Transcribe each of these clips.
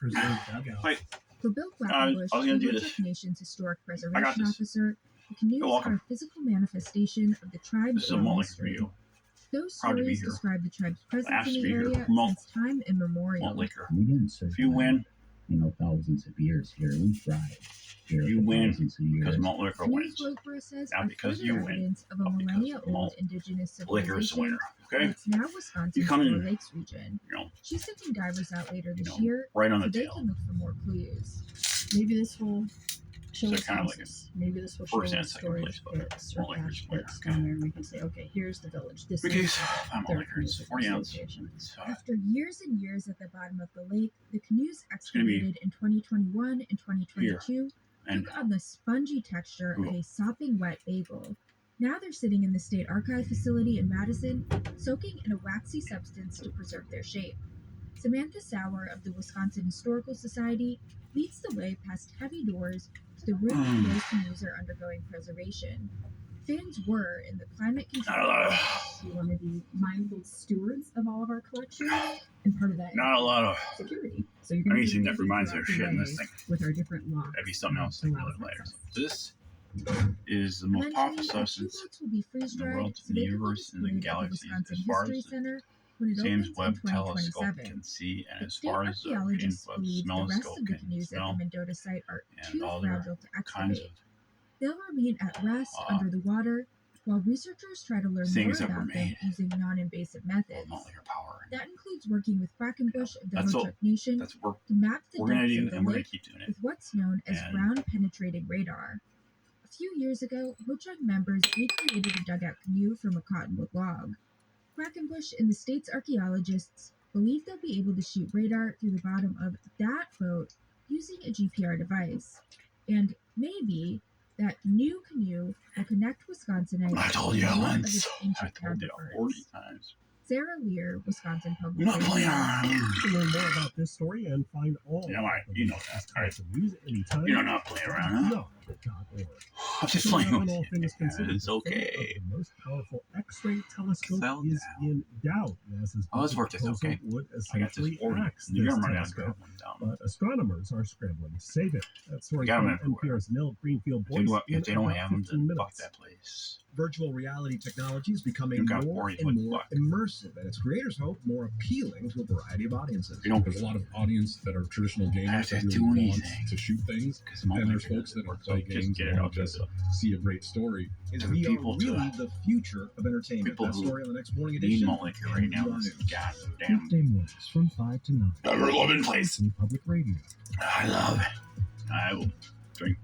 preserve dugouts. Wait, For Bill I Quackenbush, was gonna do the this. Woodchuck Nation's Historic I got Preservation this. Officer, the canoes You're welcome. are a physical manifestation of the tribe's This is a oral Malt Liquor history. review. Those Proud to be stories here. describe the tribe's presence Last in to the be here. area Malt since time immemorial. Liquor. We didn't survive, If you win, thousands of years here. We thrived here you for win thousands of years. because Malt Liquor Canoes, wins. Wilkeboro says, Not are because further you win, evidence of a but because millennia-old Malt indigenous Liquor is the civilization winner. in Okay? what's now Wisconsin's You come Four in, Lakes region. you know, She's sending divers out later this know, year right on the so they tail. can look for more clues. Maybe this will show So us kind of like houses. Maybe this will show first and us second stories place, but bits or Malt Liquor's cash winner, bits okay? down there, and we can say, okay, here's the village. This In is case, I'm Malt their Liquor. It's community 40 ounce. association. It's, After years and years at the bottom of the lake, the canoes gonna be excavated in 2021 and 2022 and took on the spongy texture of a sopping wet bagel. Now they're sitting in the State Archive facility in Madison, soaking in a waxy substance to preserve their shape. Samantha Sauer of the Wisconsin Historical Society leads the way past heavy doors to the room where those canoes are undergoing preservation. Fans were in the climate not a lot control. of, We want to be mindful stewards of all of our collections, and part of that not a lot of security. So you're going anything to that reminds me of shit in this thing. with our different locks. That'd be something else to to allow look us later. access. This is the most powerful substance boats will be freeze in the dried world, so in the they can be universe, in the displayed at galaxy, Wisconsin as far History as the Center when it James opens Webb in telescope 2027. can see, and But as state far as the James archaeologists Webb believe the rest smelloscope of the can canoes at the smell, Mendota site are and too all their fragile to kinds excavate. of They'll remain at rest under the water while researchers try to learn more things that were about them made using non-invasive for methods. Malt Liquor power. That includes working with Quackenbush of the That's what- Ho-Chunk Nation That's what to map the we're gonna depths do, of the and we're gonna lake keep doing it. with what's known as And- ground-penetrating radar. A few years ago, Ho-Chunk members recreated a dugout canoe from a cottonwood log. Quackenbush and the state's archaeologists believe they'll be able to shoot radar through the bottom of that boat using a GPR device. And maybe that new canoe will connect Wisconsinites I told you to one of once. its ancient I told you counterparts. 40 times. Sarah Lear, Wisconsin I'm Public not playing Radio. around. To learn more about this story and find all Yeah, right. You know that, right? Wisconsin news anytime. You don't know how to play around, huh? No.org. I'm just Coming playing up with on All you. Things man. Considered, It's the fate okay. of the most powerful X-ray telescope Fell is down. in doubt. NASA's Oh, this worked. It's proposal okay. would I got this essentially organ. axe You're this gonna run down and telescope, grab one down. but astronomers are scrambling to save it. That story got 'em from everywhere. NPR's Nil Greenfield If they Voice don't- in if they don't about have them, 15 then fuck minutes. that place. Virtual reality technology is becoming You got more 40 and more bucks. immersive, and its creators hope more appealing to a variety of audiences. You don't There's a lot of audience that are traditional gamers have to that do really want anything. to shoot things, Because Malt and there's Liquor folks that works, play so just games get and it want out to there. just see a great story. Is For VR people to really the future of entertainment? people That who story on the next morning Need edition. Malt Liquor right now. NPR News. God damn. Weekday mornings from 5 to 9. Ever loving place. Wisconsin Public Radio. I love it. I will drink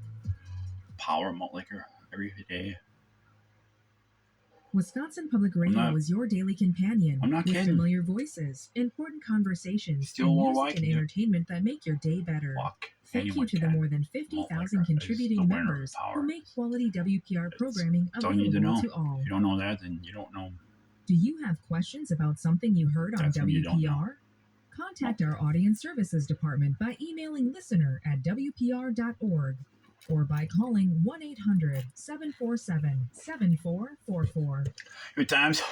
power Malt Liquor every day. Wisconsin Public Radio not- is your daily companion I'm not with kidding. familiar voices, important conversations, Still and more music white and than you. entertainment that make your day better. Walk. Thank you Anyone to the can. more than Malt 50,000 Liquor is the contributing winner of members power. who make quality WPR It's- programming that's all you need to available know. to all. If you don't know that, then you don't know. Do you have questions about something you heard on That's when you don't WPR? Contact our Audience Services Department by emailing listener@wpr.org or by calling 1-800-747-7444. Good times.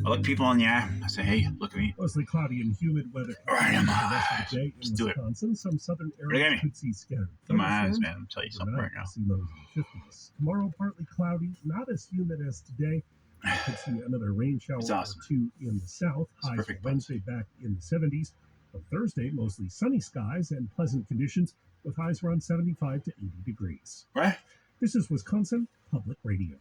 I look people in the eye. I say, hey, look at me. Mostly cloudy and humid weather. All right, for the rest of the day let's in do it. Wisconsin. Some southern at me. areas could see scattered In my eyes, thunderstorms. man. I'm telling you something right now. See lows in the 50s. Tomorrow, partly cloudy, not as humid as today. You could see another rain shower It's awesome. or two in the south. It's Highs perfect, for Wednesday back in the 70s. On Thursday, mostly sunny skies and pleasant conditions with highs around 75 to 80 degrees. Right? This is Wisconsin Public Radio.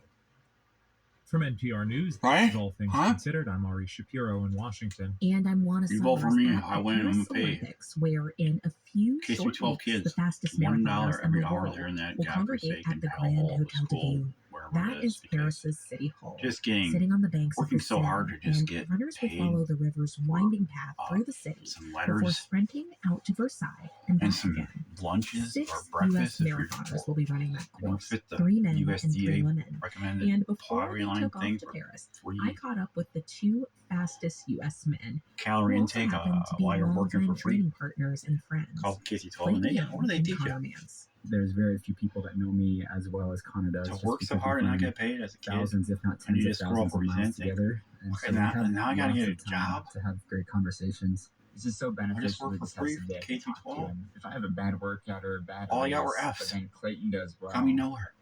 From NPR News, this Right? is All Things Huh? Considered. I'm Ari Shapiro in Washington. And I'm Juana You vote for Summers me, at I the win, I'm Paris gonna pay Olympics, where in a few K through short 12 weeks, kids, the fastest $1 marathoners in every the hour world there in that will congregate godforsaken at the Grand hellhole Hotel de school, Ville. wherever That it is because Paris's city hall. just getting Sitting on the banks working of the so Seine, hard to just and get runners will paid follow the river's winding path through the city some before letters sprinting out to Versailles and back and some again. lunches 6 or U.S. breakfast. if you're marathoners will be running that you don't course. fit the 3 men and 3 USDA women. recommended And before pottery we line took off thing to for Paris, free I caught up with the 2 fastest U.S. men calorie who also intake happen to be while you're working for longtime free. training partners and friends. Call Casey 12 Blake and they, Young what do they and teach Connor you? Mance. There's very few people that know me as well as Connor does. To just work so because hard we've and not run get paid as a kid? thousands, if not And you tens of just screw up thousands of or miles resenting. together. And Okay, so we now- have now I gotta lots get a of time job? to have great conversations. It's just so beneficial work to for just have free somebody I K can through talk to. 12. And if I have a bad workout or a bad All I got were race, Fs. but then Clayton does well, Got me nowhere.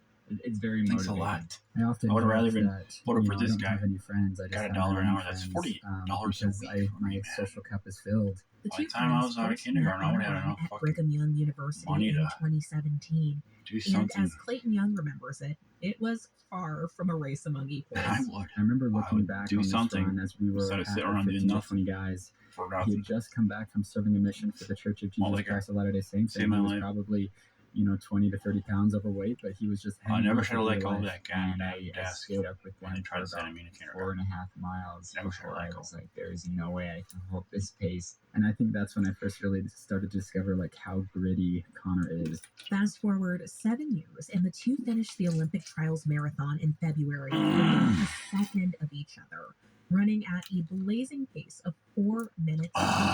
it's very Thanks a motivating. lot. I often I would joke rather been that, put up you for know, this I don't guy. have any friends. I just Got have $1 an my own hour. That's friends, $40 a because week for me, my man. social cup is filled. The By two the time I friends was out of first kindergarten, met I on would a have run enough at fucking Brigham Young University money in to 2017. do And something. as Clayton Young remembers it, it was far from a race among equals. I would. I remember I looking would back do on this something run as we were instead at of sitting our around doing 15 to nothing 20 guys. for He had nothing. just come back from serving a mission for the Church of Jesus Liquor. Christ of Latter-day Saints, Saved and my he was life. probably, 20 to 30 pounds overweight, but he was just I hanging never out should have for let dear go of life. that And goddamn I desk stayed up with when they them tried for to send about me to kindergarten. 4.5 miles Never should before have I let go. was like, there's no way I can hold this pace. And I think that's when I first really started to discover like how gritty Connor is. Fast forward 7 years, and the two finished the Olympic Trials Marathon in February within a second of each other, running at a blazing pace of 4 minutes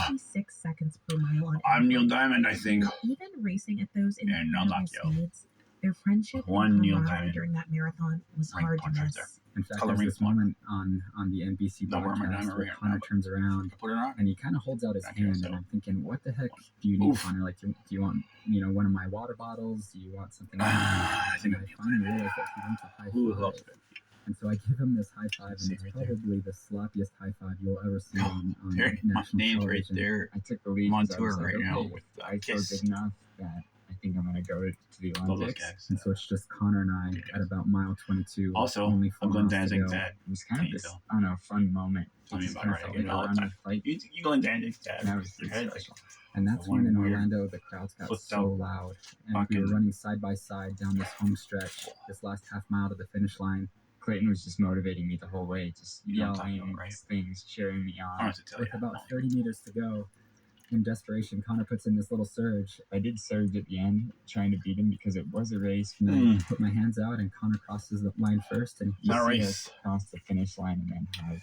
56 seconds per mile on I'm Neil average. Diamond, I think. And even racing at those And I'm incredible not Neil. speeds, their friendship One and Neil camaraderie Diamond. during that marathon was Ring hard to punch right miss. there. In fact, Color there's ring this one. moment on the NBC Don't wear my broadcast diamond where ring Connor now. turns around Put it on. and he kind of holds out his Thank you, hand, so. and I'm thinking, what the heck do you need, Oof. Connor? Like, do you want, one of my water bottles? Do you want something else? I think And I finally realized that he wants a high Who five. loves it? And so I give him this high five, and See it's right there. probably the sloppiest high five you'll ever see on There, my national name's right television. there. I took the lead. I'm on 'cause I tour was like, right now okay, with I feel Kiss. good enough that I think I'm going to go to the Love those Olympics. guys. And so it's just Connor and I at about mile 22. Also, only 4 I'm going miles to dancing go. dad. It was kind Can of you this, tell? I don't know, fun moment. Tell me It just about kind it, of felt right? like All a the run time. with like, You going dancing dad. that was Your pretty head, like, special. And that's One when in weird Orlando the crowds got flipped so out loud, and we were fucking- running side by side down this home stretch, this last half mile to the finish line. Clayton was just motivating me the whole way, just You know what I'm talking yelling about, right? things, cheering me I don't on. have to tell With you. about 30 meters to go, in desperation, Connor puts in this little surge. I did surge at the end, trying to beat him because it was a race. And I Mm. put my hands out, and Connor crosses the line first, and Not a You see race. us cross the finish line and then hug,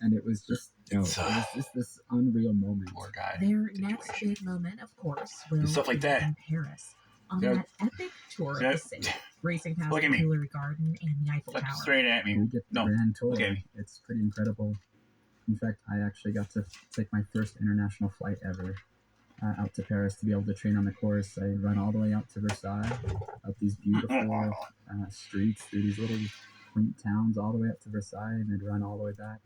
and it was just you know, It's, it was just this unreal moment. Poor guy. Their next situation. big moment, of course, will Stuff like be that. in Paris on Yeah. that epic tour Yeah. of the city, racing past Look the at me. Tuileries Garden and the Eiffel Look Tower. straight at me. We get the No, grand tour. look at me. It's pretty incredible. In fact, I actually got to take my first international flight ever out to Paris to be able to train on the course. I run all the way out to Versailles, up these beautiful streets through these little quaint towns, all the way up to Versailles, and then run all the way back,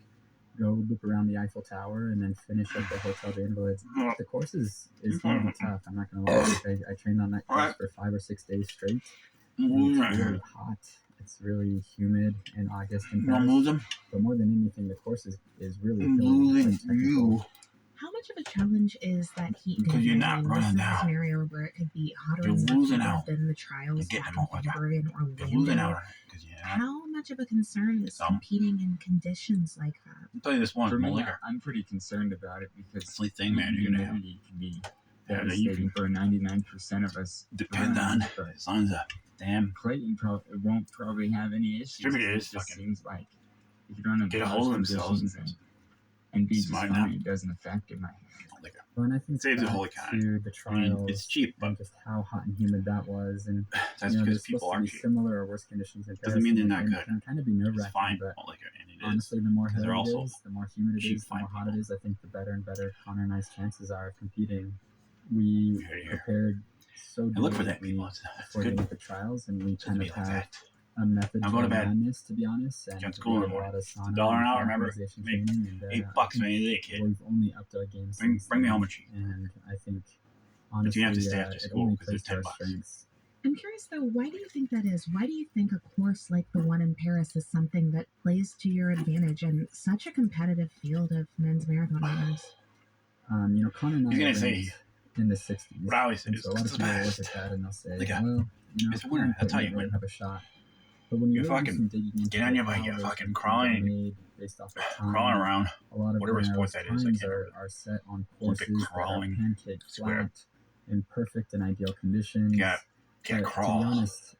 go loop around the Eiffel Tower, and then finish at the Hotel des Invalides. The course is going to be tough. I'm not going to lie. I trained on that course for 5 or 6 days straight. And it's really hot. It's really humid in August in You want to Paris. lose him? But more than anything, the course is really I'm hilly, losing quite technical. you. How much of a challenge is that heat Because day? you're I not mean, running this is a now. scenario where it could be hotter You're in the losing heat out. than the trials You're getting back them in all like February in You're losing Orlando. out. Because you're not. How much of a concern is Some. competing in conditions like that? I'll tell you this one. for me, Liquor. I'm pretty concerned about it because That's the only thing, man, you're going to have. humidity can be Yeah, you devastating can for 99% of us. depend on. But As long as the damn. Clayton won't probably have any issues. Distributor It is just fucking- seems like if you run Get a hold of themselves and be just smart fine, enough. it doesn't affect him. Liquor. Well, and I think Saves the back whole economy. to the I mean, trials it's cheap, but and just how hot and humid that was, and that's there's because supposed people to are be cheap. similar or worse conditions in Paris. Doesn't mean they're and not it good. can kind of be nerve It's wracking, fine. but Liquor. And it is. honestly, the more because they're hilly it also is, the more humid it cheap, is, the more fine hot it people. is, I think the better and better Connor and I's chances are of competing. We Here, here. prepared so And look for that, diligently people. It's for the good. Olympic trials, and we To kind be of like have that. a method Now to go to our bed. madness, to be honest, and Get to we school in did the a morning. lot of sauna $1 an and hour, remember? optimization Make training, and $8 man a day, kid. we've only upped our game Bring since me then, home a cheat. and I think But honestly you have to stay after it school only because plays they're to our $10. strengths. I'm curious though, why do you think that is? Why do you think a course like the one in Paris is something that plays to your advantage in such a competitive field of men's marathon runners? Connor and I He's gonna are say in the 60s. what I always say And is, so a lot of "It's the people will look best." at that and they'll say, Look at- well, it's a winner. Connor That's how you didn't really win. have a shot. But when you You really do fucking some digging into get on your how bike, you those fucking things crawling are and made based off of time, Crawling around. a lot of whatever sport Bernard's that is, I times can't remember. are set on Olympic courses that are crawling pancake square. flat in perfect and ideal conditions. Can't But crawl. To be honest,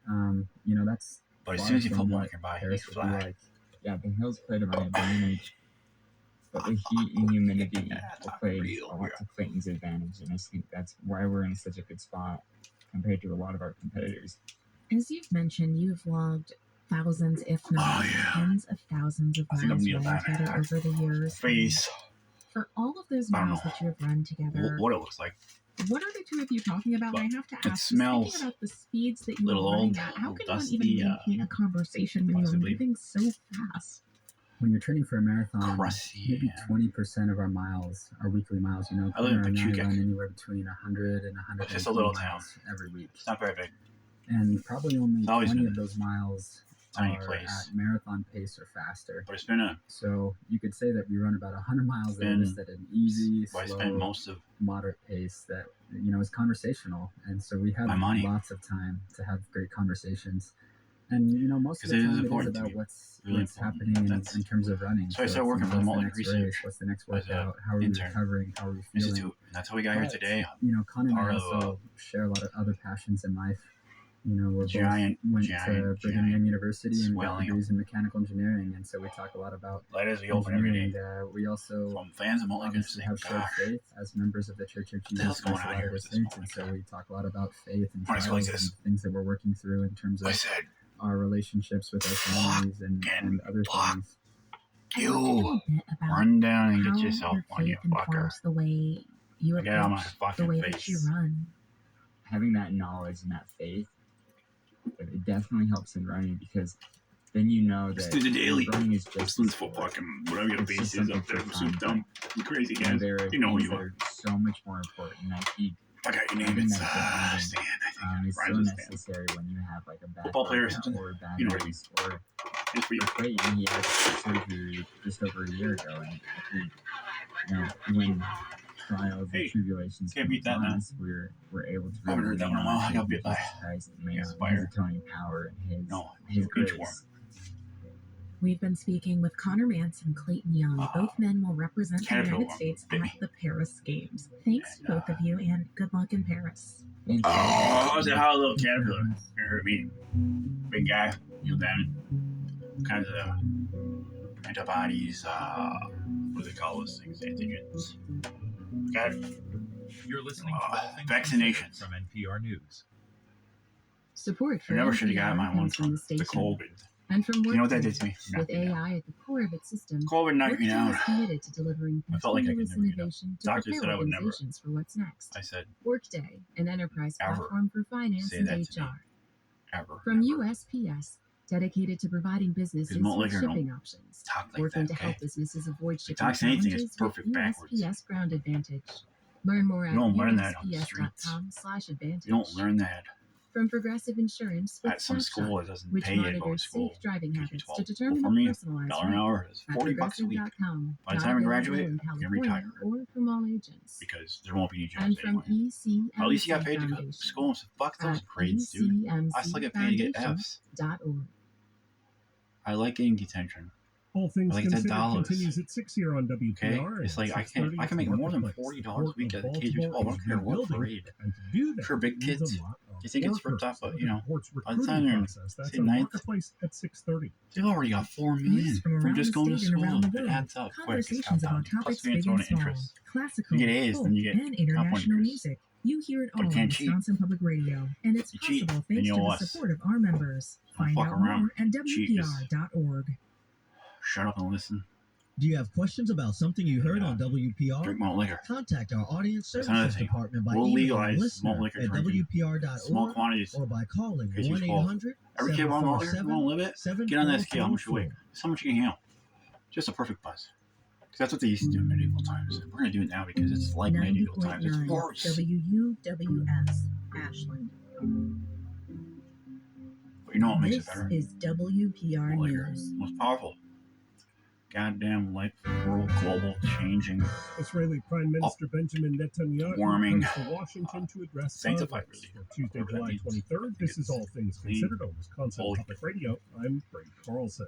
that's But as far soon as you from put what walking by, Paris he's would be flat. like. Yeah, the hills play to my advantage, but the heat and humidity Yeah, will not play real, a lot yeah. to Clayton's advantage, and I think that's why we're in such a good spot compared to a lot of our competitors. As you've mentioned, you've logged thousands, if not Oh, yeah. tens of thousands of I think I'm miles Neil running Diamond. together over the years. Face. For all of those I don't miles know. that you have run together, What it looks like. what are the two of you talking about? But And I have to it ask, just smells thinking about the speeds that you little are running old, at, how little can one dusty, even maintain a conversation when possibly. you're moving so fast? When you're training for a marathon, Crusty. maybe 20% of our miles, our weekly miles, you know, I live in Connor and I Pachuca. run anywhere between 100 and It's just 150 a little miles every week. It's not very big. And probably only It's always 20 been of those miles tiny are place. at marathon pace or faster. But it's been a. So you could say that we run about 100 miles there been- just at an easy, I spent slow, most of moderate pace that, you know, is conversational. And so we have my money. lots of time to have great conversations. And, you know, most of 'Cause the it is time it is important to about me. what's Really what's important. happening That's- in terms of running. So I started it's, working you for know, the what's Mullet next Research race, what's the next as a workout, how are we intern. recovering, how are we feeling. Institute. And that's how we got here But, today. You know, Connor and I Part of also share a lot of other passions in life. You know, we're Giant, both went giant, to Brigham Young giant University and got swelling degrees in mechanical engineering, and so we talk a lot about Light as we open every engineering. day. We also From fans of Mullet obviously have shared gosh. faith as members of the Church of the hell's Jesus going Christ on of here Latter-day with this Saints, and Mullet so guy? we talk a lot about faith and When it's like trials this. and things that we're working through in terms I of said, our relationships with our families and other fuck things. I'd like to know you a bit about run down and how get yourself your on, you faith fucker. informs the way you Get out of my approach the fucking way that you face. run. Having that knowledge and that faith, it definitely helps in running because then you know Just that do the daily. running is just Listen for fucking whatever your It's face just is up something there. for Some fun, dumb, you crazy you know, guys. there are You know who things you that are. are so much more important. I think I got your name. having It's that grounding, Stan. I think is so rhymes with Stan. necessary when you have like a bad Football player or workout something? or a bad You know what I race or Just for you. for Clayton, he had surgery just over a year ago, and you know, when trials Hey, and tribulations can't come beat that upon now. us, we're able to Haven't heard that lean one in a on while. I faith got in bit by Jesus Christ and Yeah, his spider. atoning power and No, his inchworm. grace. We've been speaking with Connor Mance and Clayton Young. Both men will represent the Caterpillar United States bit at me. the Paris Games. Thanks to both of you, and good luck in Paris. Thank you. Oh, I was how a little caterpillar. You hurt me. Big guy. Neil Diamond. Kinds of antibodies. What do they call those things? Antigens. Got it. You're listening to All Things Vaccinations. Considered from NPR News. Support I for never should have got NPR my one comes from from the the station COVID. and from You know what that did Workday. to me? With Knocked me down. AI at the core of its system, COVID knocked me Workday down. is committed to delivering I felt like I could continuous never get up. innovation to Doctors prepare said I would never. organizations for what's next. I said, Workday, an enterprise Ever platform for finance say and that to me. HR. ever. From never. USPS, dedicated to providing businesses Malt with liquor don't shipping options. Talk like Working that, to help okay? businesses avoid shipping talks anything, challenges it's perfect with backwards. USPS Ground Advantage. Learn more at You don't learn that on the streets. USPS.com/advantage. You don't learn that From Progressive Insurance with at some Snapshot, school that doesn't which pay you to go to monitors school. safe driving Teach you habits 12. to determine Well, a for me, personalized $1 an route. hour is At $40 a week. Progressive.com, By the not time I available graduate, in I can California retire. or from all agents. Because there won't be any jobs And from anyway. ECMC At least you got paid to go to Foundation school. So fuck those at grades, dude. I still get paid to get Fs. ECMCfoundation.org. I like getting detention. All Things Like Considered $10. continues at 6 here on WPR. Okay? It's like I can make more than $40 a week as a K-12. I don't care what grade. And to do that, Sure, big needs kids, a lot of you think it's ripped workers. up, but, Look you at know, the Port's by the time recruiting they're in, process. That's say, on ninth, Marketplace at 6:30. they've already got $4 News million from from around just the going to state and school. around the It world. adds up quick. It's Conversations about compounding. topics Plus, we big throw in and small, interest. classical, You get A's, folk, then you get and international compound music. You hear it But all you on can't cheat. Wisconsin Public Radio, and it's You cheat, possible then thanks you to owe the us. support of our members. Don't Find fuck out around. more at Cheat is- WPR.org. Shut up and listen. Do you have questions about something you heard on WPR? Drink malt liquor. Contact our audience That's another services thing. department by We'll emailing legalize listener malt liquor at drinking. Small WPR.org quantities. or by calling Case you're 1-800 Every kid wants malt liquor. You want to live it? Get on that scale. How much you weigh? How much you can handle? Just a perfect buzz. Because that's what they used to do in medieval times. We're going to do it now because it's like medieval times. It's 90.9 worse. WUWS Ashland. But you know what makes This it better? is WPR Malt liquor. News. Most powerful. Goddamn life, world, global, changing. Israeli Prime Minister Benjamin Netanyahu Warming. comes to Washington to address Sanctified, Congress. really. For Tuesday, Whatever that July means. 23rd, this is All Things Clean. Considered on Wisconsin Holy. Public Radio. I'm Brady Carlson.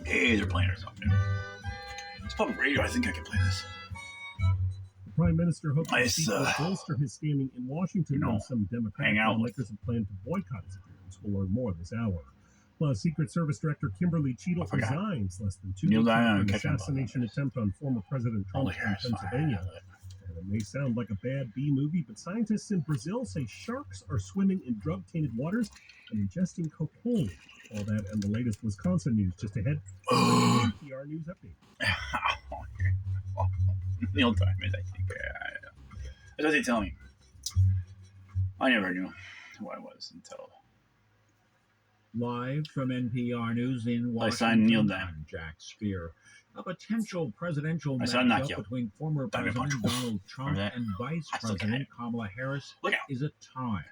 Hey, they're playing or something. It's public radio. I think I can play this. The Prime Minister hopes the Nice, seat will bolster his standing in Washington when some Democratic hang out with. lawmakers have planned to boycott his appearance. We'll learn more this hour. Plus, Secret Service Director Kimberly Cheadle I forgot. resigns less than 2 Neil weeks Diamond, after an catch him up. assassination attempt on former President Trump Holy in hair, Pennsylvania. And it may sound like a bad B movie, but scientists in Brazil say sharks are swimming in drug-tainted waters and ingesting cocaine. All that and the latest Wisconsin news just ahead. NPR News Update. Neil Diamond, I think. That's what they tell me. I never knew who I was until Live from NPR News in Washington, I signed Neil Diamond. I'm Jack Spear. A potential presidential I saw Knock matchup Out. between former Diamond President Punch. Donald Trump Remember that? and Vice I still got President it. Kamala Harris Look out. is a tie.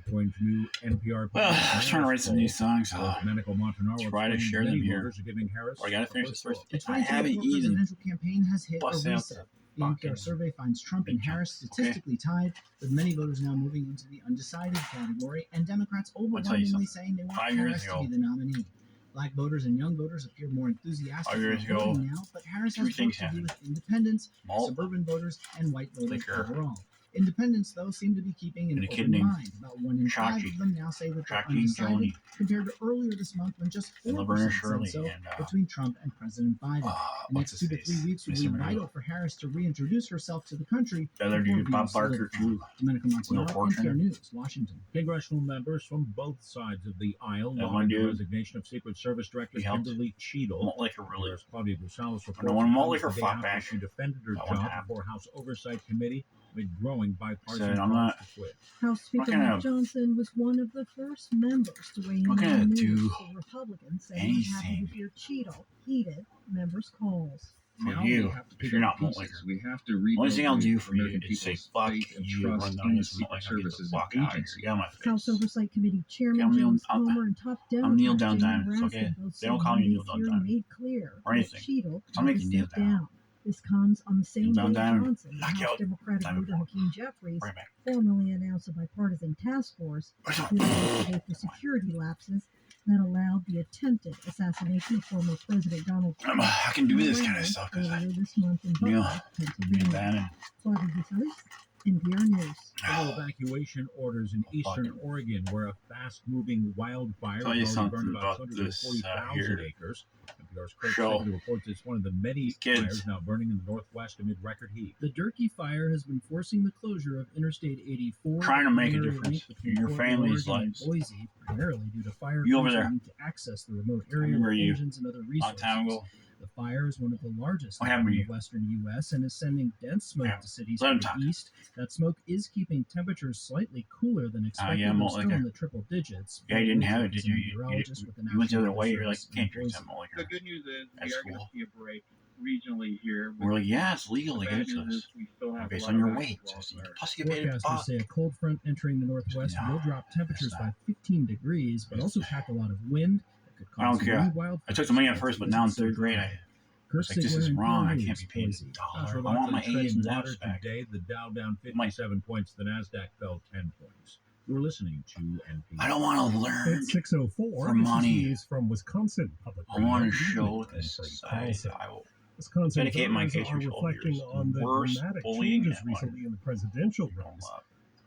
According to new NPR. Well, I was trying to write some new songs. Domenico Montanaro Try to explained share them many here. voters are giving Harris Or I gotta a finish this first. vote. The I haven't 2024 even presidential campaign has hit a bust out reset. The fucking NPR survey finds Trump and big Harris chunks. statistically tied, with many voters now moving into the undecided category, and Democrats overwhelmingly saying they want 5 years Harris to ago. be the nominee. Black voters and young voters appear more enthusiastic 5 years about ago, voting now, but Harris three has work things to do happened. with independents, Malt, suburban voters, and white voters liquor, overall. Independents, though, seem to be keeping an and a kid open named mind. About 1 in 5 Chachi. of them now say that they're Chachi and undecided, Joni. compared to earlier this month when just And 4% Laverne said Shirley. so And, between Trump and President Biden. The what's next his 2 to 3 face? weeks will Mr. be Manu. vital for Harris to reintroduce herself to the country. The other before dude, being Bob Barker, solidified. too. Domenico Wheel Montanaro, Fortune. NPR News, Washington. Congressional members from both sides of the aisle That one lobbied the dude, resignation of Secret Service Director he helped. Kimberly Cheadle. Malt Liquor really. Whereas Claudia Gonzalez I reports don't want Malt that Liquor the day fought after back. she defended her That one job happened. before House Oversight Committee amid growing bipartisan Said, I'm calls not- to quit. House Speaker What kind Mike of- Johnson was one of the first members to weigh in What kind on of the do news for Republicans, saying he's happy anything? to hear Cheadle heeded members' calls. For Now you, we have to if pick you're up not Malt pieces. Liquor. We have to Only rebuild thing I'll do for you American is say, people's fuck faith and you, trust run down in the this Malt secret Liquor, get the services fuck and out of here. agencies. Get out of my House face. Oversight Committee Chairman I'm Neil- James I'm- Comer and top I'm Democrat Neil Jamie Diamond, Raskin okay? both They don't said call me Neil Monday's hearing Diamond. made clear Or that anything. Cheadle I'm had to making Neil step down. This comes on the same Neil day Diamond. Johnson, the Knock House out Democratic Diamond. leader Hakeem Jeffries, Bring it back. formally announced a bipartisan task force Where's to my- investigate the security lapses that allowed the attempted assassination of former President Donald Trump. I can do this kind of stuff because earlier this month in Neil, Butler, Neil Pennsylvania. Diamond. Claudia Gonzalez, NPR News. Federal evacuation orders in eastern fucking- Oregon, where a fast-moving wildfire Tell you has already something burned about about this, 240,000 here. acres. NPR's Craig Show. Sigler reports it's one of the many Kids. fires now burning in the Northwest amid record heat. The Durkee fire has been forcing the closure of Interstate 84. Trying to the make a primary difference link between in your Portland, family's Oregon, and lives. Boise, primarily due to fire You over crews there. needing to access the remote I area remember with you engines and other a long resources. time ago. The fire is one of the largest What happened in to the you? western U.S. and is sending dense smoke Yeah. to cities Let to him the talk. east. That smoke is keeping temperatures slightly cooler than expected, yeah, but Malt still Liquor. in the triple digits. Yeah, you didn't have it, Wilson did is a you? meteorologist with the You went the other National way. You're like, Service you can't in drink Boise. that Malt The Liquor. good news is At we are school. going to see a break regionally here. We're like, yeah, it's legal to The give it bad to news us. is we still have a Based lot on of your active weight. wildfires. Plus, you get paid a Forecasters buck. say a cold front entering the northwest No, will drop temperatures it's by not. 15 degrees, but also pack a lot of wind that could I don't cause care. new wildfires. I took the money at to first, but now in third grade, I Kurt was like, this Sigler, is NPR wrong. I News, can't be paid Boise. $1. I want my A's and water F's back. today. The Dow down 57 points. The Nasdaq fell 10 points. You're listening to NPR. I don't want to learn It's 6:04. for This is money. news from Wisconsin Public I want to Radio. show Good this evening. society Carlson. that I will Wisconsin dedicate my voters case are for 12 reflecting years. on the Worst dramatic bullying changes in one. recently in the presidential race.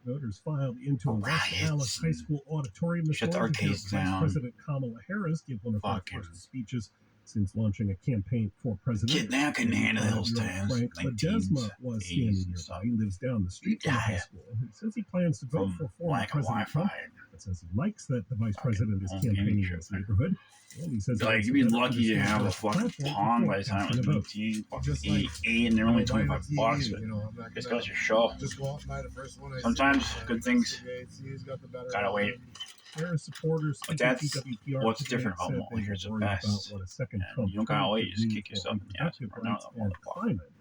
Voters filed into a West Riots Dallas High School auditorium this shut the morning to hear arcades Vice down. President Kamala Harris give one of her Fucking- first speeches since launching a campaign for president. Kid now couldn't handle those 25-year-old times. Frank 19s, Ledesma was standing 80s and nearby. stuff. He lives down the street from the high Yeah. school. He says he plans to vote From for former lack of President Trump, Wi-Fi. but says he likes that the vice president is home campaigning game in his neighborhood. And he says he Like, wants you'd be better lucky to understand have a the fucking platform pong before by the time it casting was a vote. 19, fucking Just 8, like 8, and they're only buying a 25 TV, bucks. But you know, I'm not it's gonna got your show. just walk by the first one I Sometimes see, good things investigates, he's got the better gotta wait. one. Harris supporters But speaking that's to WPR what's today different about said Malt they Liquor. were It's the worried best. about what a second And Trump you don't gotta term wait, could just mean kick for yourself in the ass reproductive and run out rights of that and motherfucker. climate.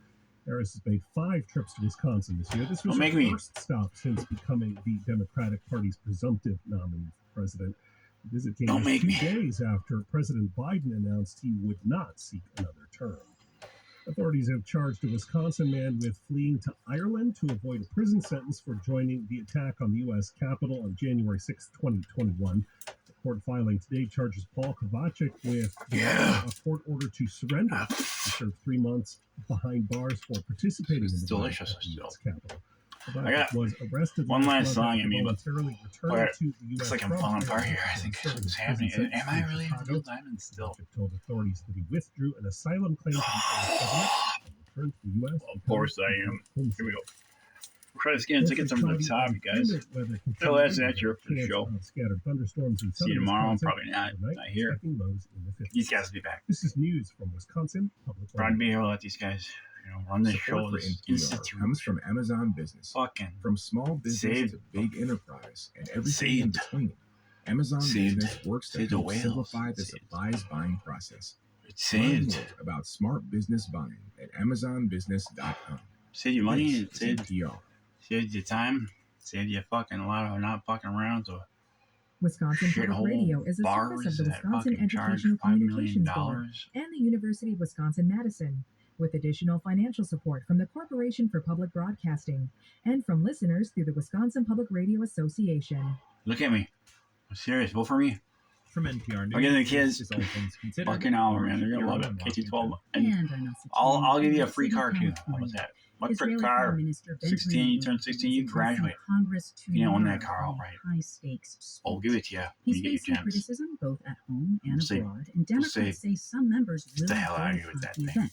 Harris has made 5 trips to Wisconsin this year. This was Don't make her me. first stop since becoming the Democratic Party's presumptive nominee for president. The visit came Don't just make 2 me. days after President Biden announced he would not seek another term. Authorities have charged a Wisconsin man with fleeing to Ireland to avoid a prison sentence for joining the attack on the U.S. Capitol on January 6, 2021. The court filing today charges Paul Kovacic with a court order to surrender. He served 3 months behind bars for participating in the delicious riot at the U.S. still. Capitol. I Kovacic got was arrested one last month song after in me, but voluntarily returned where to the U.S. looks like I'm from falling apart Ireland here. I after think serving something's prison happening. sentence Am I in really Chicago. Neil Diamond still? Kovacic told authorities that he withdrew an asylum claim to the Irish government and returned to the U.S. Of course I am. Here we go. We'll try to scan tickets over the top, you guys. So that's accurate for the show. Scattered thunderstorms in See you tomorrow. Probably not. Overnight, Not here. expecting lows in the 50s. These guys will be back. This is news from Wisconsin Public Proud to be here to let these guys, run this show. Support for This NPR institute. comes from Amazon Business. Fucking From small business Saved. to big enterprise and everything in Saved. between. Amazon Saved. Business works to Saved the help whales. simplify the Saved. supplies buying process. It's Learn saved. more about smart business buying at amazonbusiness.com. Save you money. This is Save NPR. you time. Save you fucking a lot of not fucking around. So Wisconsin shit Public hole Radio is a bars service of the that Wisconsin fucking charge Educational $5 Communications million. Board and the University of Wisconsin-Madison, with additional financial support from the Corporation for Public Broadcasting and from listeners through the Wisconsin Public Radio Association. Look at me. I'm serious. Vote for me. From NPR News. I'll get the kids this is All Things Considered. fucking hour, man. They're gonna love it. KT12. And I'll give you a free car too. How about that? What for Israeli car? Prime Minister Benjamin 16, you turn Netanyahu 16, you is graduate. addressing Congress You don't own that tomorrow car in a outright. high-stakes I'll give it to you when He's you get your facing chance. criticism both at home and Say- abroad, and Democrats say, say some members will the hell out of here with boycott that the thing. event.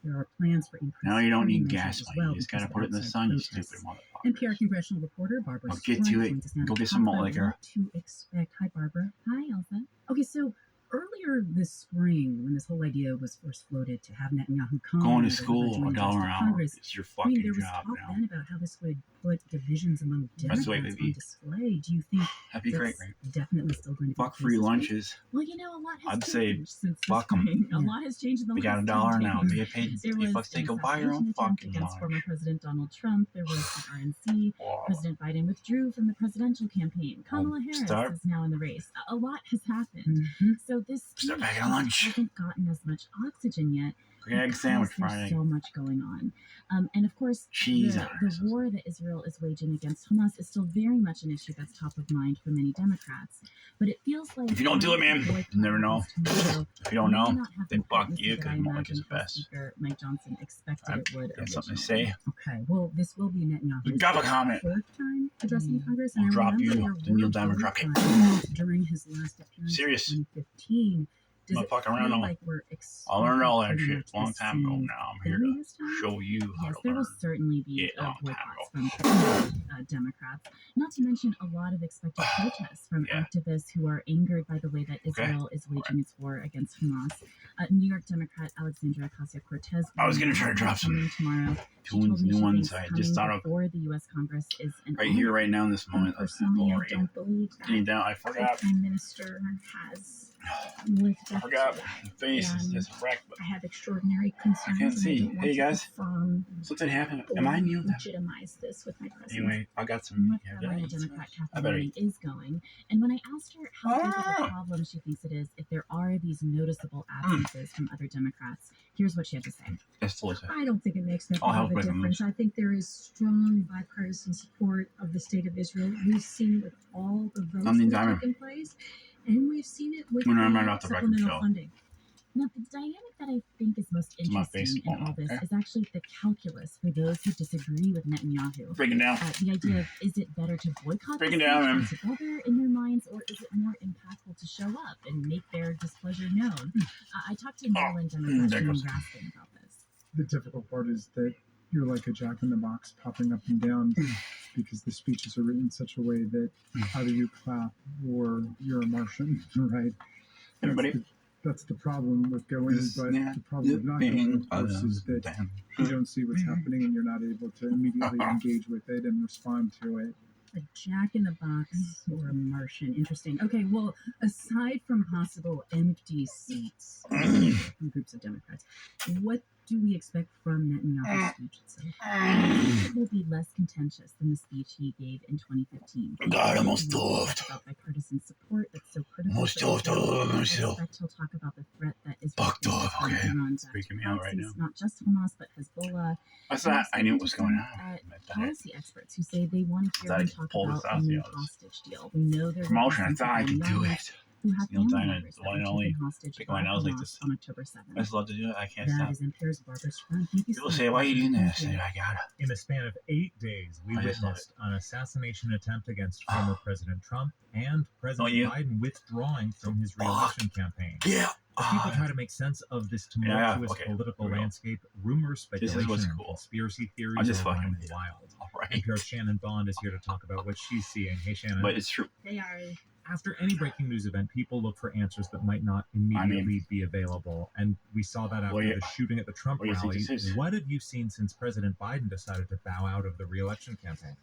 There are plans for increased Now you don't funding need measures gas as money. well You just gotta because put it in the outside sun, you protests. stupid motherfucker. NPR congressional reporter Barbara I'll get to Strunk it. joins us now Go to get talk some malt about liquor. what to expect. Hi, Barbara. Hi, Elsa. Okay, so earlier this spring, when this whole idea was first floated to have Netanyahu come Going to and school, join $1 us an to hour. Congress, It's your I mean, fucking there was job talk now. then about how this would put divisions among That's the way Democrats they on be. display. Do you think That'd be great, that's right? definitely still going to be Fuck the free case this week? lunches. Well, you know, a lot has I'd say changed since the fuck 'em. spring. A lot has changed in the We got last $1 10 now. days. They get paid There 50 was bucks. They an go buy your own assassination attempt fucking against former lunch. President Donald Trump. There was the RNC. President Biden withdrew from the presidential campaign. Kamala Harris start. is now in the race. A lot has happened. So this Start speech packing lunch. hasn't gotten as much oxygen yet. Egg because sandwich there's Friday. so much going on. And of course, Cheese the war that Israel is waging against Hamas is still very much an issue that's top of mind for many Democrats. But it feels like If you don't do it, man, you never know. If you don't know, then fuck you, because Mike is the best. Speaker Mike Johnson expected it would. Got something to originally. say? Okay, well, this will be Netanyahu's Drop a comment. fourth time addressing Congress, I'll and I drop remember you. there Then you'll were diamond drop voting you. times during his last appearance Serious. in 2015. Does I'm it not fucking around feel no like we're I learned all that pretty shit much a long the time ago same now. I'm here thing to this time? show you how Yes, to there learn. will certainly be Yeah, a long time boycotts from Democrats, not to mention a lot of expected protests from activists who are angered by the way that Israel is waging its war against Hamas. New York Democrat Alexandria Ocasio-Cortez. I was gonna try to drop some tomorrow. tunes, new ones. I just thought of before the U.S. Congress is an right here, right now, in this moment. That's Personally, I glory. don't believe Getting that down, I the forgot. Prime Minister has lived I up forgot. to that. The face is And just wrecked. But I have extraordinary concerns. I can't and see. don't want Hey to guys, affirm something happened. or Am I muted? legitimize this with my presence. Anyway, I got some. North Yeah, Carolina did I eat Democrat some? I Kathy better Morgan eat. is going, and when I asked her how big of Ah! a problem she thinks it is if there are these noticeable absences from other Democrats, here's what she had to say. That's delicious. I I don't think it makes that I'll big help of a with them. difference. I think there is strong bipartisan support of the state of Israel. We've seen it with all the votes I'm the that have diamond. taken place, and we've seen it with When I'm the right off the record supplemental show. funding. Now, the dynamic that I think is most It's my interesting face. in all this Okay. is actually the calculus for those who disagree with Netanyahu. Break it down. The idea of, is it better to boycott Break this it down, man. speech altogether in their minds, or is it more impactful to show up and make their displeasure known? I talked to Maryland Democrat there Jimmy goes. Raskin about this. The difficult part is that you're like a jack in the box popping up and down because the speeches are written in such a way that either you clap or you're a Martian, right? Everybody. That's the problem with going, but the problem with not going, of course, is that you don't see what's happening and you're not able to immediately engage with it and respond to it. A jack in the box or a Martian. Interesting. Okay, well, aside from possible empty seats from groups of Democrats, what do we expect from Netanyahu's speech itself? It will be less contentious than the speech he gave in 2015. God, I'm almost He will stuffed. talk about bipartisan support that's so critical. Almost for stuffed Israel. all over I myself. expect he'll talk about the threat that is Fucked off, okay. Iran's Freaking me out right now. not just Hamas, but Hezbollah. I thought I knew what was going on. Policy experts who say they want to hear Thought I him could talk pull this about a off, new you know, this hostage deal. We know there Promotion. I were thought I could do it. who have You know, family Dinah, members the that one were and only. taken hostage Pick by my nose like Hamas this. on October 7th. I just love to do it. I can't That stop. is NPR's Barbara Strunk. Thank you People so say, much. why are you doing Thank this? you. I gotta. In the span of 8 days, we I just love witnessed an assassination attempt against former President Trump and President you? Biden withdrawing from his re-election campaign. Yeah, People try to make sense of this tumultuous political landscape. Rumors, This is speculation, what's and cool. conspiracy theories I'm just are fucking running with you. wild. All right. NPR's Shannon Bond is here to talk about what she's seeing. Hey, Shannon. But it's true. They are. After any breaking news event, people look for answers that might not immediately be available. And we saw that after the shooting at the Trump what do you think rally. this is? What have you seen since President Biden decided to bow out of the re-election campaign?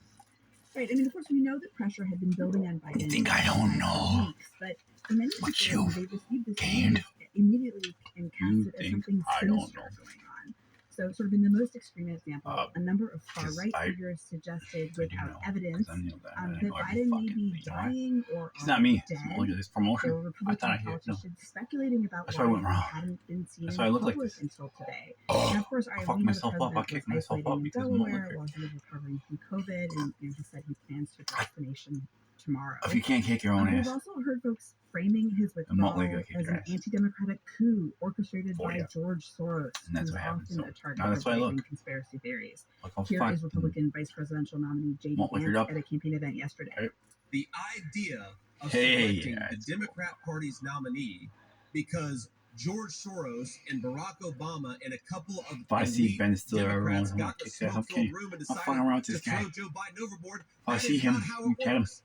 Right. I mean, of course, we know that pressure had been building on Biden. You think I don't know? Weeks, but for many What people, you they received this gained? news immediately and You cast it as think something I don't sinister know? going on. So, sort of in the most extreme example, a number of 'cause far-right I- figures suggested, I do without know, evidence, 'cause I knew that, and I that know every Biden may fucking be thing, all right? dying or It's not me. It's dead. only this promotion. There were I Republican thought I heard. No. politicians speculating about That's why why I went he wrong. hadn't been seen That's in why I look like public this. until today. Oh, And of course, I I fucked we know the myself up. I president kicked was myself isolating up in because of malt Delaware liquor. while he was recovering from COVID, and he said he plans to address the nation tomorrow. If you can't kick your own We've ass, also heard folks framing his malt withdrawal liquor kick as your an ass. anti-democratic coup orchestrated Oh, by yeah. George Soros, And that's who's what happened. often So a target now that's of why I right-wing look. conspiracy theories. Like I'm Here fucked. is Republican vice presidential nominee J.D. Malt liquored Vance up. at a campaign event yesterday. Okay. The idea of Hey, selecting yeah, the it's Democrat Party's nominee because George Soros and Barack Obama and a couple of If I see elite Ben Stiller Democrats around, got the kick his ass. I'm smoke-filled kidding. room and I'm decided fucking around with to this throw guy. Joe Biden overboard. If I That see is him, not how you it get him. works.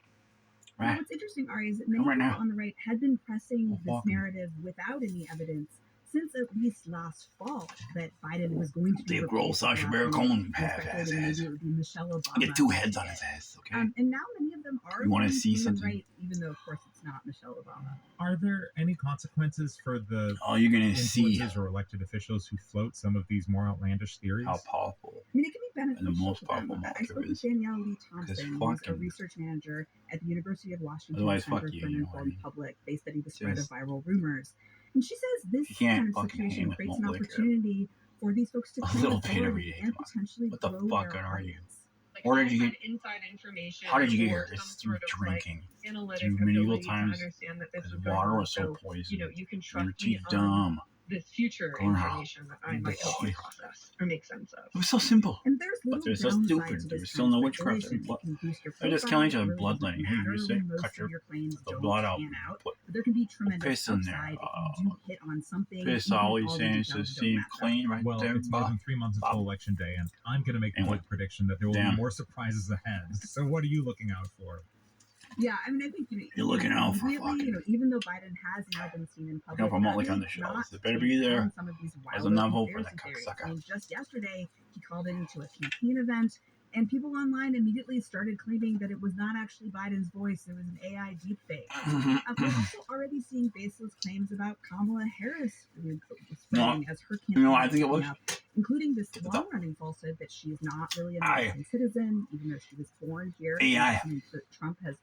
Now, Right. what's interesting, Ari, is that many Come right people now. on the right had been pressing this walking. narrative without any evidence since at least last fall that Biden was going to be Big roll replaced Sacha with Baron Biden, Cohen and ass. speculating maybe it would be Michelle Obama. Get two heads on his ass, okay? And now many of them are You wanna leaning see to the something? right, even though of course it's not Michelle Obama. Are there any consequences for the Oh, you're gonna see influencers or elected officials who float some of these more outlandish theories? how powerful. I mean, it can be And the beneficial most to them. powerful I marker spoke with is- Danielle Lee Thompson, who's a fucking- research manager at the University of Washington Otherwise, Center fuck for you, an you know what I Informed mean? Public. They study the spread of Just- viral rumors. And she says this You can't kind of fucking situation hang with creates malt an liquor. opportunity for these folks to A claim little bit authority every day, and come on. potentially What the grow fuck their are you? audience. Where did you get? inside information? How did you get or here? some It's through sort of, drinking. analytic Through medieval ability to times, understand that this because is going water on. was so So, poisoned. you can Your trust me teeth on dumb. this future Going out. information that I might help you Boy. process or make sense of. It was so simple. And there's But little they're so downside stupid. to There's this still kind no of witchcraft. speculation. It can boost your They're just profile, killing each it other, really bloodletting. doesn't Hey, you matter say, when most cut of your your claims the don't blood out. pan out. Put But there can be tremendous piss in there. upside if you do hit on something. Piss, even if all he's the saying is details to don't seem match up. clean right Well, there. it's more than 3 months until election day, and I'm going to make a Anyway. bold prediction that there will Damn. be more surprises ahead. So what are you looking out for? Yeah, I mean, I think You're looking out for immediately, even though Biden has now been seen in public, Looking for Motley that on is the show. not It better to be take there. on some of these There's wilder enough hope for that conspiracy theories. cocksucker. I mean, just yesterday, he called it into a campaign event, and people online immediately started claiming that it was not actually Biden's voice, it was an AI deepfake. We're also already seeing baseless claims about Kamala Harris spreading as her campaign I think it was. coming up, including this long-running falsehood that she is not really an American citizen, even though she was born here. AI. something that Trump has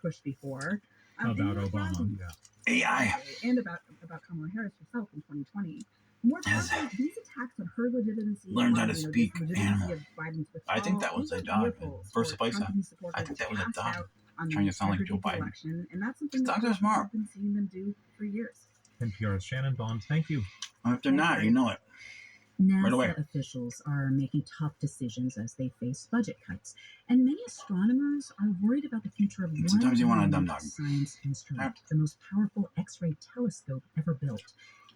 pushed before. About and Obama, yeah. AI. And about Kamala Harris herself in 2020. More broadly, these attacks on her legitimacy, Learned how on, to this speak legitimacy animal. of Biden's I think that withdrawal, was a these are dog. vehicles First for place, Trump-y supporters I think that was a cast dog. out on Trying the to sound like Joe integrity of the Biden. election, and that's something Dogs that are smart. we've been seeing them do for years. NPR's Shannon Bond, thank you. If they're not, you know it. Right away. NASA officials are making tough decisions as they face budget cuts, and many astronomers are worried about the future of one Sometimes you want a dumb unique dog. science instrument, the most powerful X-ray telescope ever built.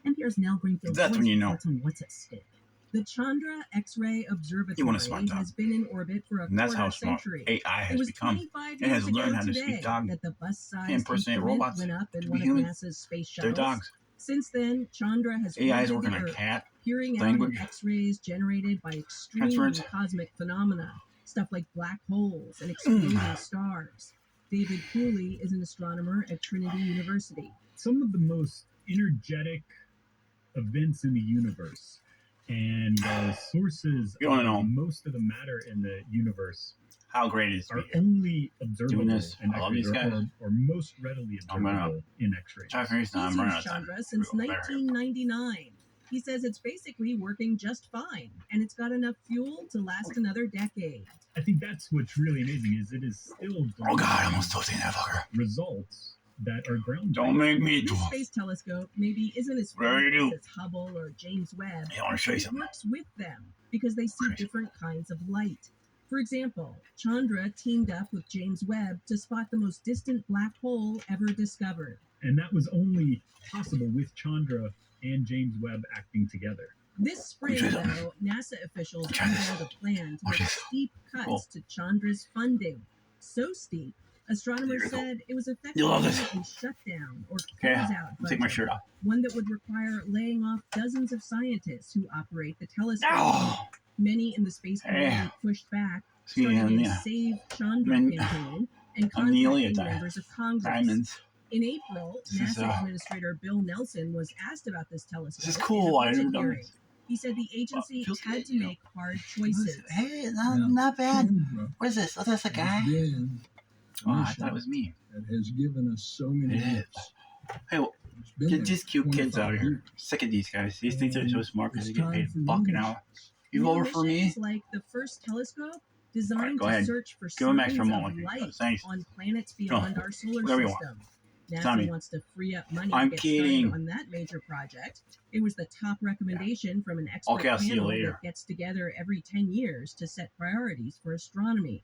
NPR's Nell Greenfield That's when you know. reports on what's at stake. The Chandra X-ray Observatory You want a smart dog. has been in orbit for a And that's quarter how smart century. AI It has was become. 25 It has years learned ago how to today speak dog. that the bus-sized impersonate instrument robots. went up in Be one of human. NASA's space They're shuttles. dogs. Since then, Chandra has AI is orbited working the on Earth, cat peering language. out at X-rays generated by extreme Transference. cosmic phenomena, stuff like black holes and exploding stars. David Cooley is an astronomer at Trinity University. Some of the most energetic events in the universe and sources You wanna of know. most of the matter in the universe How great it is to are be here. only observable Doing this. in I love X-rays, these guys. or most readily I'm gonna observable in X-rays. try to finish that. I'm He's running out used of time. Chandra since Real better. 1999. He says it's basically working just fine, and it's got enough fuel to last another decade. I think that's what's really amazing is it is still Oh God, I almost toasting that fucker. results that are groundbreaking. Don't make me do This space telescope maybe isn't as What do you famous do? as Hubble or James Webb. Hey, I wanna show you It something. works with them because they see different kinds of light. For example, Chandra teamed up with James Webb to spot the most distant black hole ever discovered. And that was only possible with Chandra and James Webb acting together. This spring, though, NASA officials unveiled a plan to make steep cuts to Chandra's funding. So steep, astronomers said it was effectively a shutdown or close-out budget. Take my shirt off. One that would require laying off dozens of scientists who operate the telescope. Many in the space community pushed back, starting a Save Chandra campaign and contacting members of Congress. In April, NASA Administrator Bill Nelson was asked about this telescope. This is cool. In a budget hearing. He said the agency had to make hard choices. Hey, not bad. What is this? Oh, that's a guy? Oh, I thought it was me. That has given us so many hits. Hey, well, get these cute kids out of here. Sick of these guys. These things are so smart because they get paid a fucking hour. You over for me? Like the first telescope designed go ahead. to search for Give him signs extra of moment. light Thanks. on planets beyond our solar Whatever you system. NASA Tommy. wants to free up money I'm to get kidding. started on that major project. It was the top recommendation from an expert I'll see you panel later. that gets together every 10 years to set priorities for astronomy.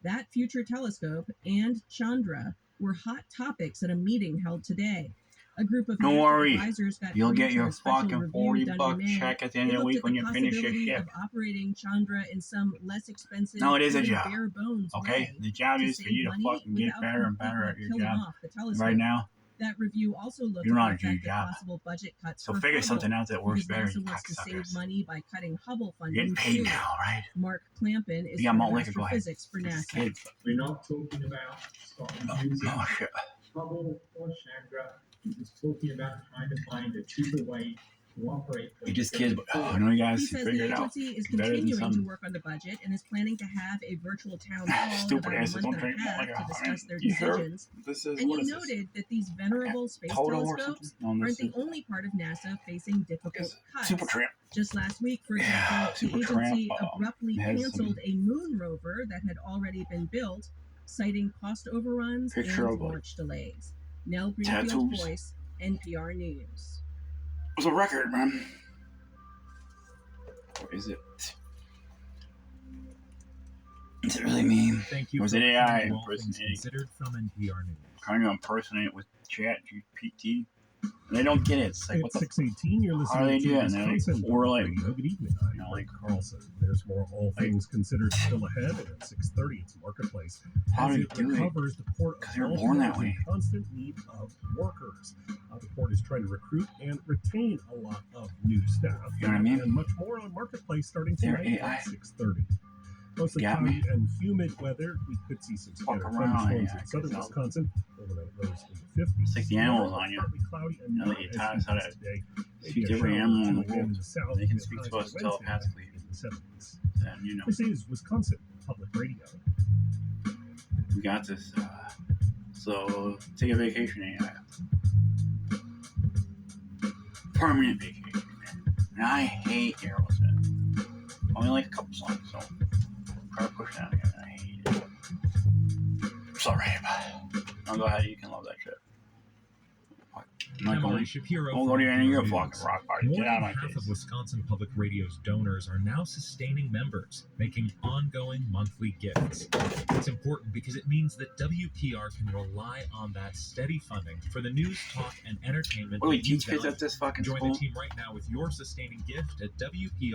That future telescope and Chandra were hot topics at a meeting held today. A group of Don't NASA worry. advisors got You'll briefed get on your a special fucking review done $40 in May. check at the end They of the looked week at when the you finish your possibility shit. of operating Chandra in some less expensive, No, it is a even job. bare bones Okay? way The job to is for save you to money fucking get without better and better at completely your killing job. off the telescope. Right now, That review also looked you're at not the a effect good of job. possible budget cuts So for figure Hubble, something out that works because better, NASA you wants to save cocksuckers. money by cutting Hubble You're funding getting paid too. now, right? Mark Clampin is You got from malt liquor, go ahead. astrophysics for NASA. Kids. We're not talking about starting using Oh, shit. Hubble or Chandra. We're just talking about trying to find a cheaper way to operate. You're just kids, but I know you guys He says figure the it out. agency is Better than continuing to some work on the budget and is planning to have a virtual town hall in stupid about a asses. month Don't and drink a half like to a discuss their you heard? decisions. This is And what he is this? noted that these venerable space Toto or telescopes something? No, aren't this the only part of NASA facing difficult cuts. Super Tramp. Just last week, for example, the Super agency Tramp, abruptly has canceled a moon rover that had already been built, citing cost overruns Picture and of, like, launch delays. Nell Greenfield's tattoos. voice, NPR News. It was a record, man. Or is it? Is it really me? Thank you Or was for it AI listening to All Things impersonating? Considered from NPR News. Trying to impersonate with Chat GPT. And they don't get it. It's like, what It's the 6:18. You're How are they listening to doing? They're like, Wisconsin we're like, Radio. Good evening. I'm Mike Carlson. There's more All Things Considered still ahead, and at 6:30 it's Marketplace. How As do it you do it? recovers, the Port of 'Cause they were born that Baltimore is way. in constant need of workers. The Port is trying to recruit and retain a lot of new staff. You know what I mean? And much more on Marketplace starting They're tonight AI. at 6:30. Mostly Got cloudy me. and humid weather. We could see some Fuck scattered around, thunderstorms yeah, in southern 'cause I'll- Wisconsin. Overnight lows in the 50s. Stick the animals Tomorrow, on you. partly cloudy and Now that not you as taught us how humid to as today. speak Maybe to a every shower animal or in two the again in world. the south, They can with speak highs to us by Wednesday telepathically. in the 70s. And, you know, This is Wisconsin Public Radio. we got this. So take a vacation, AI. Permanent vacation. And I hate Aerosmith. Only like a couple songs, so try to push that again. I hate it. Sorry, but no, go ahead. You can love that shit. I'm not Emily going. Shapiro Don't go from to any of your NPR fucking News. rock party. More Get out than of my half face. of Wisconsin Public Radio's donors are now sustaining members, making ongoing monthly gifts. It's important because it means that WPR can rely on that steady funding for the news, talk, and entertainment. What do we that you teach kids value. at this fucking Join school? the team right now with your sustaining gift at WPR.